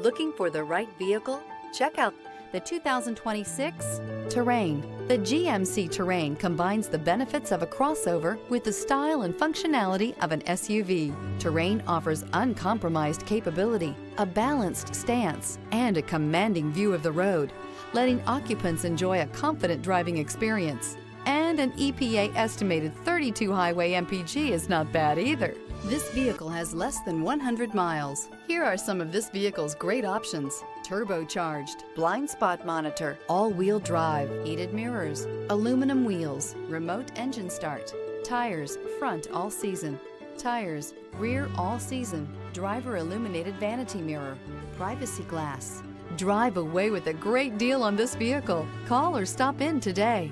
Looking for the right vehicle? Check out the 2026 Terrain. The GMC Terrain combines the benefits of a crossover with the style and functionality of an SUV. Terrain offers uncompromised capability, a balanced stance, and a commanding view of the road, letting occupants enjoy a confident driving experience. And an EPA estimated 32 highway MPG is not bad either. This vehicle has less than 100 miles. Here are some of this vehicle's great options: turbocharged, blind spot monitor, all-wheel drive, heated mirrors, aluminum wheels, remote engine start, tires front all season, tires rear all season, driver illuminated vanity mirror, privacy glass. Drive away with a great deal on this vehicle. Call or stop in today.